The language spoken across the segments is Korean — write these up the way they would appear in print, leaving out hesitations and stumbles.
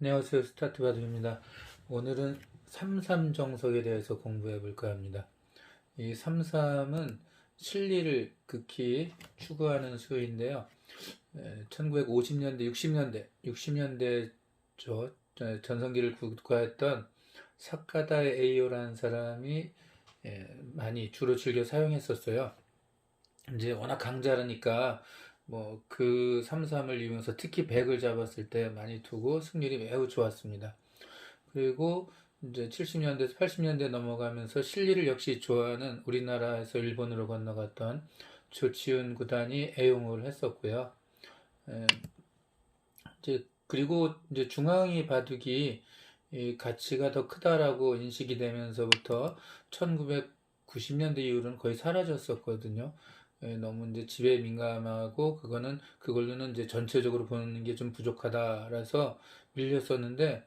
안녕하세요. 스타트바둑입니다. 오늘은 삼삼정석에 대해서 공부해 볼까 합니다. 이 삼삼은 실리를 극히 추구하는 수인데요. 1950년대, 60년대 전성기를 국화했던 사카다 에이오라는 사람이 많이 즐겨 사용했었어요. 이제 워낙 강자라니까 뭐 그 삼삼을 이용해서 특히 백을 잡았을 때 많이 두고 승률이 매우 좋았습니다. 그리고 이제 70년대에서 80년대 넘어가면서 실리를 역시 좋아하는 우리나라에서 일본으로 건너갔던 조치훈 구단이 애용을 했었고요. 에, 이제 그리고 이제 중앙이 바둑이 이 가치가 더 크다라고 인식이 되면서부터 1990년대 이후로는 거의 사라졌었거든요. 너무 이제 지배에 민감하고 그걸로는 이제 전체적으로 보는 게 좀 부족하다라서 밀렸었는데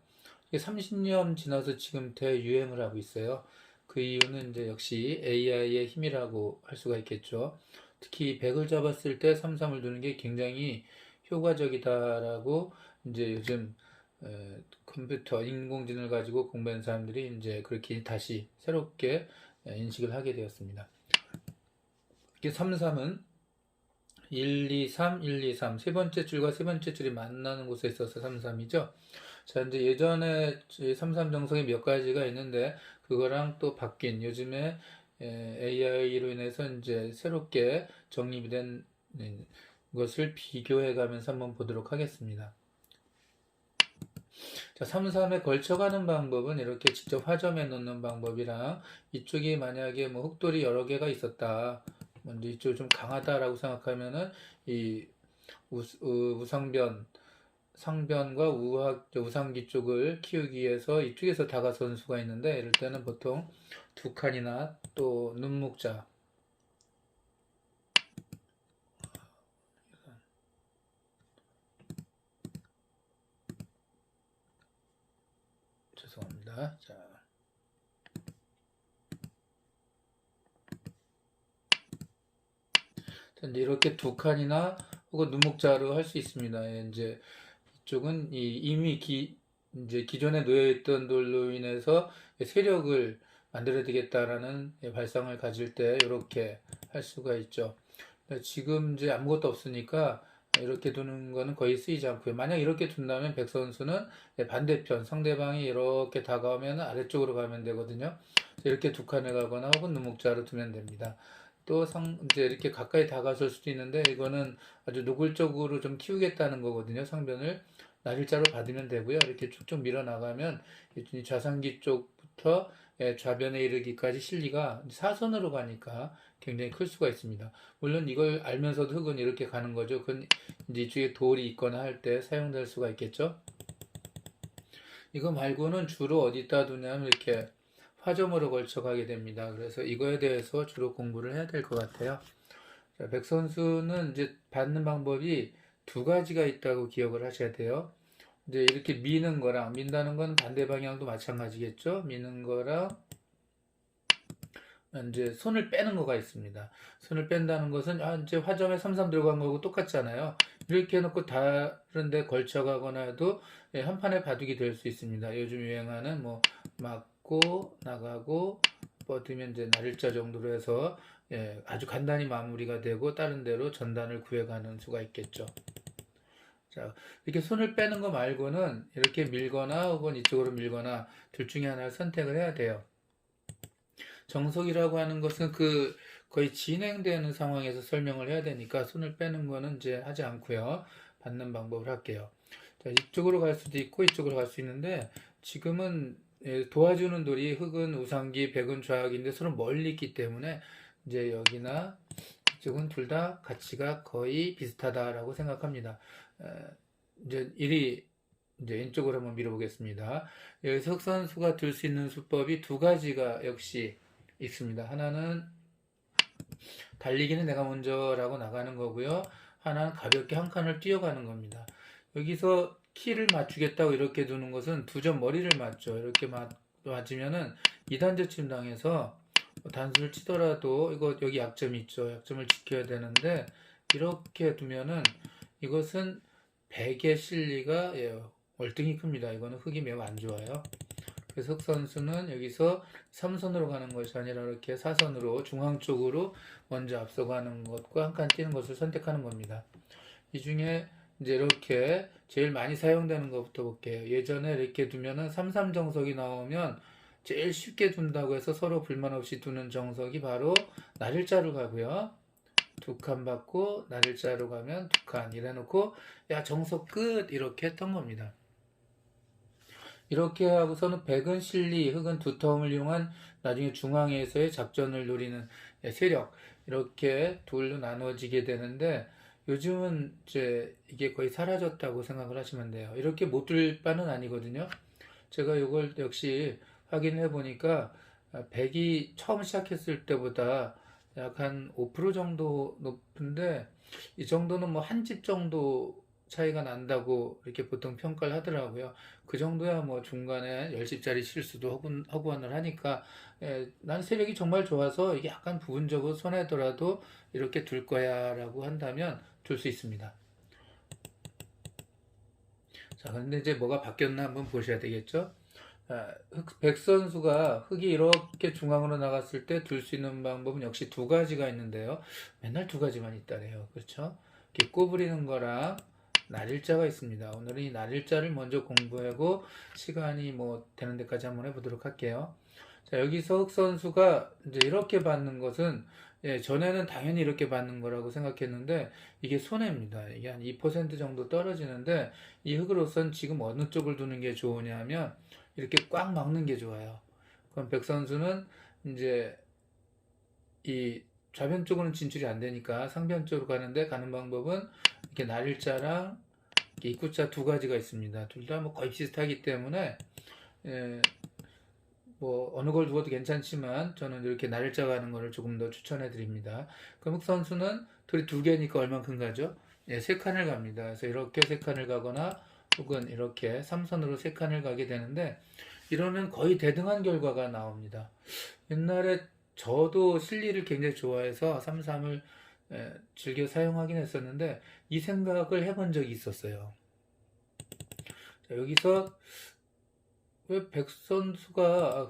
30년 지나서 지금 대유행을 하고 있어요. 그 이유는 이제 역시 AI의 힘이라고 할 수가 있겠죠. 특히 100을 잡았을 때 3-3을 두는 게 굉장히 효과적이다라고 이제 요즘 컴퓨터, 인공지능을 가지고 공부한 사람들이 이제 그렇게 다시 새롭게 인식을 하게 되었습니다. 이게 3-3은 1, 2, 3, 1, 2, 3. 세 번째 줄과 세 번째 줄이 만나는 곳에 있어서 3-3이죠. 자, 이제 예전에 3-3 정석이 몇 가지가 있는데, 그거랑 또 바뀐, 요즘에 AI로 인해서 이제 새롭게 정립이 된 것을 비교해 가면서 한번 보도록 하겠습니다. 자, 3-3에 걸쳐가는 방법은 이렇게 직접 화점에 놓는 방법이랑 이쪽이 만약에 뭐 흑돌이 여러 개가 있었다. 먼저 이쪽이 좀 강하다라고 생각하면은 이 우상변, 상변과 우상기 쪽을 키우기 위해서 이쪽에서 다가서는 수가 있는데 이럴 때는 보통 두 칸이나 또 눈목자 죄송합니다. 자, 이렇게 두 칸이나 혹은 눈목자로 할 수 있습니다. 이제 이쪽은 이미 이제 기존에 놓여있던 돌로 인해서 세력을 만들어야 되겠다라는 발상을 가질 때 이렇게 할 수가 있죠. 지금 이제 아무것도 없으니까 이렇게 두는 거는 거의 쓰이지 않고요. 만약 이렇게 둔다면 백 선수는 반대편 상대방이 이렇게 다가오면 아래쪽으로 가면 되거든요. 이렇게 두 칸을 가거나 혹은 눈목자로 두면 됩니다. 또 이제 이렇게 가까이 다가설 수도 있는데 이거는 아주 노골적으로 좀 키우겠다는 거거든요. 상변을 날일자로 받으면 되고요. 이렇게 쭉쭉 밀어 나가면 좌상기 쪽부터 좌변에 이르기까지 실리가 사선으로 가니까 굉장히 클 수가 있습니다. 물론 이걸 알면서도 흙은 이렇게 가는 거죠. 그건 이제 이쪽에 돌이 있거나 할 때 사용될 수가 있겠죠. 이거 말고는 주로 어디다 두냐면 이렇게 화점으로 걸쳐 가게 됩니다. 그래서 이거에 대해서 주로 공부를 해야 될 것 같아요. 자, 백 선수는 이제 받는 방법이 두 가지가 있다고 기억을 하셔야 돼요. 이제 이렇게 미는 거랑 민다는 건 반대 방향도 마찬가지겠죠. 미는 거랑 이제 손을 빼는 거가 있습니다. 손을 뺀다는 것은 이제 화점에 3-3 들어간 거고 똑같잖아요. 이렇게 해놓고 다른 데 걸쳐가거나 해도 한 판의 바둑이 될 수 있습니다. 요즘 유행하는 뭐 맞고 나가고 뻗으면 이제 날일자 정도로 해서 아주 간단히 마무리가 되고 다른 데로 전단을 구해가는 수가 있겠죠. 자, 이렇게 손을 빼는 거 말고는 이렇게 밀거나 혹은 이쪽으로 밀거나 둘 중에 하나를 선택을 해야 돼요. 정석이라고 하는 것은 거의 진행되는 상황에서 설명을 해야 되니까 손을 빼는 거는 이제 하지 않고요. 받는 방법을 할게요. 자, 이쪽으로 갈 수도 있고 이쪽으로 갈 수 있는데 지금은 도와주는 돌이 흑은 우상기, 백은 좌악인데 서로 멀리 있기 때문에 이제 여기나 이쪽은 둘 다 가치가 거의 비슷하다라고 생각합니다. 이제 이제 왼쪽으로 한번 밀어보겠습니다. 여기서 흑 선수가 들 수 있는 수법이 두 가지가 역시 있습니다. 하나는 달리기는 내가 먼저라고 나가는 거고요. 하나는 가볍게 한 칸을 뛰어가는 겁니다. 여기서 키를 맞추겠다고 이렇게 두는 것은 두 점 머리를 맞죠. 이렇게 맞으면은 2단제 침당해서 단수를 치더라도 이거 여기 약점이 있죠. 약점을 지켜야 되는데 이렇게 두면은 이것은 100의 실리가 월등히 큽니다. 이거는 흙이 매우 안 좋아요. 그래서 흑 선수는 여기서 3선으로 가는 것이 아니라 이렇게 4선으로 중앙 쪽으로 먼저 앞서가는 것과 한 칸 뛰는 것을 선택하는 겁니다. 이 중에 이제 이렇게 제일 많이 사용되는 것부터 볼게요. 예전에 이렇게 두면은 3-3 정석이 나오면 제일 쉽게 둔다고 해서 서로 불만 없이 두는 정석이 바로 날일자로 가고요. 2칸 받고 날일자로 가면 2칸 이래 놓고 야 정석 끝 이렇게 했던 겁니다. 이렇게 하고서는 백은 실리, 흑은 두터움을 이용한 나중에 중앙에서의 작전을 노리는 세력 이렇게 둘로 나누어지게 되는데 요즘은 이제 이게 거의 사라졌다고 생각을 하시면 돼요. 이렇게 못 둘 바는 아니거든요. 제가 이걸 역시 확인해 보니까 백이 처음 시작했을 때보다 약 한 5% 정도 높은데 이 정도는 뭐 한 집 정도 차이가 난다고 이렇게 보통 평가를 하더라고요. 그 정도야 뭐 중간에 10집짜리 실수도 허구한을 하니까 난 세력이 정말 좋아서 이게 약간 부분적으로 손해더라도 이렇게 둘 거야 라고 한다면 둘 수 있습니다. 자, 근데 이제 뭐가 바뀌었나 한번 보셔야 되겠죠? 백 선수가 흑이 이렇게 중앙으로 나갔을 때 둘 수 있는 방법은 역시 두 가지가 있는데요. 맨날 두 가지만 있다래요. 그렇죠? 이렇게 꼬부리는 거랑 날일자가 있습니다. 오늘은 이 날일자를 먼저 공부하고 시간이 뭐 되는 데까지 한번 해보도록 할게요. 자, 여기서 흑 선수가 이제 이렇게 받는 것은 전에는 당연히 이렇게 받는 거라고 생각했는데 이게 손해입니다. 이게 한 2% 정도 떨어지는데 이 흑으로선 지금 어느 쪽을 두는 게 좋으냐면 이렇게 꽉 막는 게 좋아요. 그럼 백 선수는 이제 이 좌변 쪽으로는 진출이 안 되니까 상변 쪽으로 가는데 가는 방법은 이렇게 날일자랑 이렇게 입구자 두 가지가 있습니다. 둘 다 뭐 거의 비슷하기 때문에 뭐 어느 걸 두어도 괜찮지만 저는 이렇게 날일자 가는 거를 조금 더 추천해 드립니다. 그럼 흑 선수는 둘이 두 개니까 얼만큼 가죠? 세 칸을 갑니다. 그래서 이렇게 세 칸을 가거나 혹은 이렇게 3선으로 세 칸을 가게 되는데 이러면 거의 대등한 결과가 나옵니다. 옛날에 저도 실리를 굉장히 좋아해서 3-3을 즐겨 사용하긴 했었는데 이 생각을 해본 적이 있었어요. 자, 여기서 왜 흑 선수가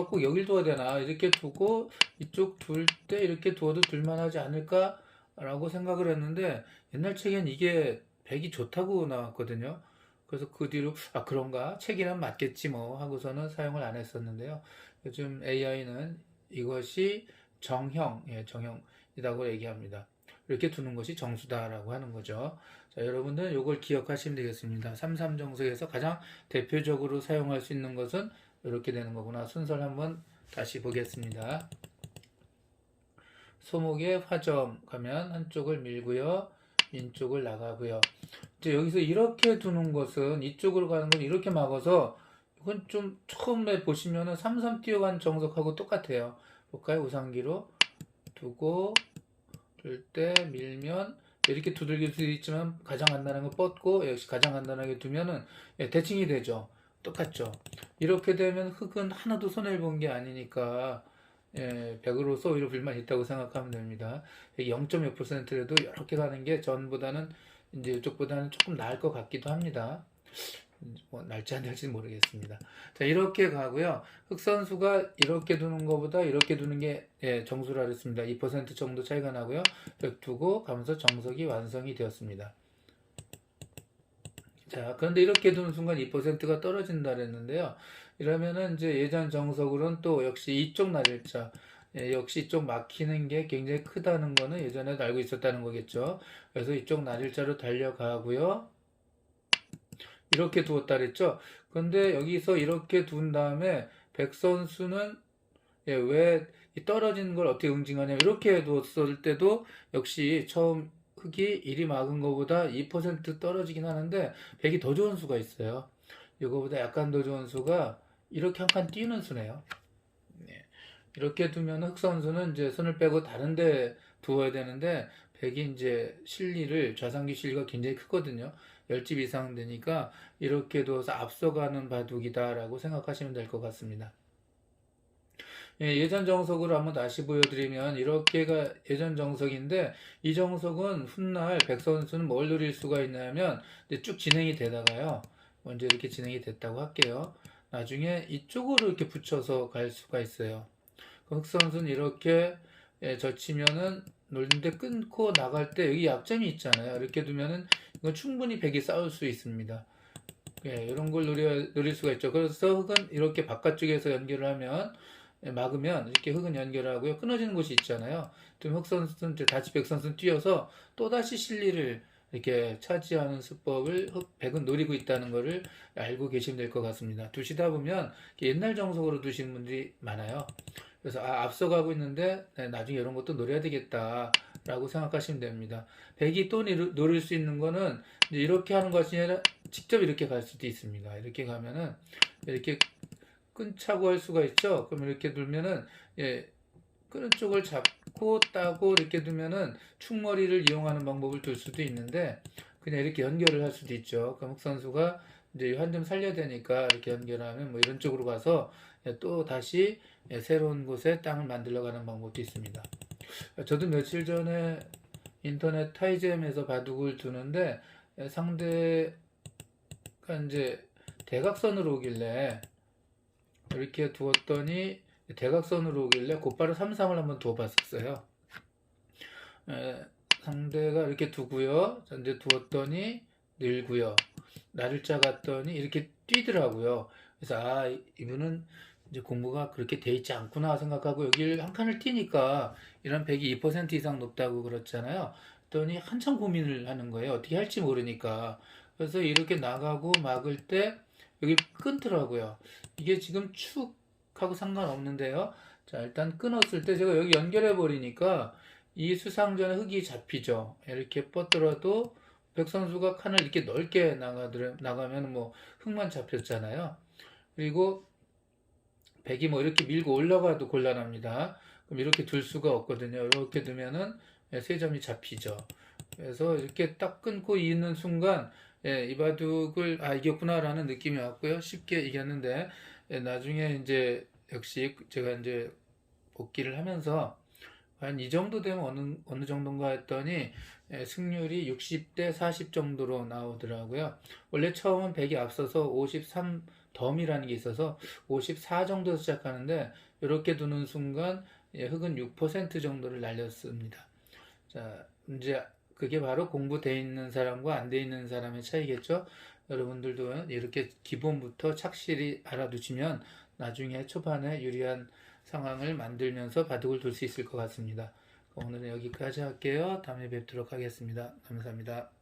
꼭 여길 둬야 되나 이렇게 두고 이쪽 둘 때 이렇게 두어도 둘만하지 않을까라고 생각을 했는데 옛날 책엔 이게 백이 좋다고 나왔거든요. 그래서 그 뒤로 그런가 책이란 맞겠지 뭐 하고서는 사용을 안 했었는데요. 요즘 AI는 이것이 정형이라고 얘기합니다. 이렇게 두는 것이 정수다라고 하는 거죠. 자, 여러분들 이걸 기억하시면 되겠습니다. 3-3 정석에서 가장 대표적으로 사용할 수 있는 것은 이렇게 되는 거구나. 순서를 한번 다시 보겠습니다. 소목의 화점 가면 한쪽을 밀고요. 왼쪽을 나가고요. 이제 여기서 이렇게 두는 것은 이쪽으로 가는 건 이렇게 막아서 이건 좀 처음에 보시면은 3-3 뛰어간 정석하고 똑같아요. 볼까요? 우상기로 두고 둘 때 밀면 이렇게 두들길 수 있지만 가장 간단한 거 뻗고 역시 가장 간단하게 두면은 대칭이 되죠. 똑같죠. 이렇게 되면 흙은 하나도 손해를 본 게 아니니까 100으로서 오히려 불만 있다고 생각하면 됩니다. 0.몇 %라도 이렇게 가는 게 전보다는 이제 이쪽보다는 조금 나을 것 같기도 합니다. 뭐 날지 안 날지는 모르겠습니다. 자, 이렇게 가고요. 흑 선수가 이렇게 두는 것보다 이렇게 두는 게 정수라 그랬습니다. 2% 정도 차이가 나고요. 이렇게 두고 가면서 정석이 완성이 되었습니다. 자, 그런데 이렇게 두는 순간 2%가 떨어진다 그랬는데요. 이러면은 이제 예전 정석으로는 또 역시 이쪽 날일자, 역시 이쪽 막히는 게 굉장히 크다는 거는 예전에도 알고 있었다는 거겠죠. 그래서 이쪽 날일자로 달려가고요. 이렇게 두었다 그랬죠. 그런데 여기서 이렇게 둔 다음에 백 선수는 왜 떨어지는 걸 어떻게 응징하냐 이렇게 두었을 때도 역시 처음 흑이 1이 막은 것보다 2% 떨어지긴 하는데 백이 더 좋은 수가 있어요. 이거보다 약간 더 좋은 수가 이렇게 한 칸 띄는 수네요. 이렇게 두면 흑 선수는 이제 손을 빼고 다른 데 두어야 되는데 백이 이제 실리를 좌상기 실리가 굉장히 크거든요. 10집 이상 되니까 이렇게 두어서 앞서가는 바둑이다라고 생각하시면 될 것 같습니다. 예전 정석으로 한번 다시 보여드리면 이렇게가 예전 정석인데 이 정석은 훗날 백 선수는 뭘 노릴 수가 있냐면 쭉 진행이 되다가요. 먼저 이렇게 진행이 됐다고 할게요. 나중에 이쪽으로 이렇게 붙여서 갈 수가 있어요. 흑선수는 이렇게 젖히면은 놀는데 끊고 나갈 때 여기 약점이 있잖아요. 이렇게 두면은 이건 충분히 백이 싸울 수 있습니다. 이런 걸 노릴 수가 있죠. 그래서 흑은 이렇게 바깥쪽에서 연결을 하면 막으면 이렇게 흑은 연결하고요. 끊어지는 곳이 있잖아요. 좀 흑선수는 다시 백선수는 뛰어서 또다시 실리를 이렇게 차지하는 수법을 백은 노리고 있다는 것을 알고 계시면 될 것 같습니다. 두시다 보면 옛날 정석으로 두시는 분들이 많아요. 그래서 앞서가고 있는데 나중에 이런 것도 노려야 되겠다 라고 생각하시면 됩니다. 백이 또 노릴 수 있는 거는 이제 이렇게 하는 것이 아니라 직접 이렇게 갈 수도 있습니다. 이렇게 가면은 이렇게 끊자고 할 수가 있죠. 그럼 이렇게 두면은 끄는 쪽을 잡고 따고 이렇게 두면은 축머리를 이용하는 방법을 둘 수도 있는데 그냥 이렇게 연결을 할 수도 있죠. 그럼 흑선수가 이제 한 점 살려야 되니까 이렇게 연결하면 뭐 이런 쪽으로 가서 또 다시 새로운 곳에 땅을 만들어 가는 방법도 있습니다. 저도 며칠 전에 인터넷 타이잼에서 바둑을 두는데 상대가 이제 대각선으로 오길래 이렇게 두었더니 대각선으로 오길래 곧바로 3-3을 한번 두어봤었어요. 상대가 이렇게 두고요. 이제 두었더니 늘고요. 나를 짜갔더니 이렇게 뛰더라고요. 그래서 이분은 이제 공부가 그렇게 돼 있지 않구나 생각하고 여기를 한 칸을 튀니까 이런 백이 2% 이상 높다고 그랬잖아요. 그랬더니 한참 고민을 하는 거예요. 어떻게 할지 모르니까. 그래서 이렇게 나가고 막을 때 여기 끊더라고요. 이게 지금 축하고 상관없는데요. 자, 일단 끊었을 때 제가 여기 연결해 버리니까 이 수상전에 흑이 잡히죠. 이렇게 뻗더라도 백선수가 칸을 이렇게 넓게 나가면 뭐 흑만 잡혔잖아요. 그리고 백이 뭐 이렇게 밀고 올라가도 곤란합니다. 그럼 이렇게 둘 수가 없거든요. 이렇게 두면은 세 점이 잡히죠. 그래서 이렇게 딱 끊고 있는 순간 이 바둑을 이겼구나라는 느낌이 왔고요. 쉽게 이겼는데 나중에 이제 역시 제가 이제 복기를 하면서 한 이 정도 되면 어느 정도인가 했더니 승률이 60대 40 정도로 나오더라고요. 원래 처음은 100이 앞서서 53 덤이라는 게 있어서 54 정도에서 시작하는데 이렇게 두는 순간 흑은 6% 정도를 날렸습니다. 자, 이제 그게 바로 공부돼 있는 사람과 안 돼 있는 사람의 차이겠죠. 여러분들도 이렇게 기본부터 착실히 알아두시면 나중에 초반에 유리한 상황을 만들면서 바둑을 둘 수 있을 것 같습니다. 오늘은 여기까지 할게요. 다음에 뵙도록 하겠습니다. 감사합니다.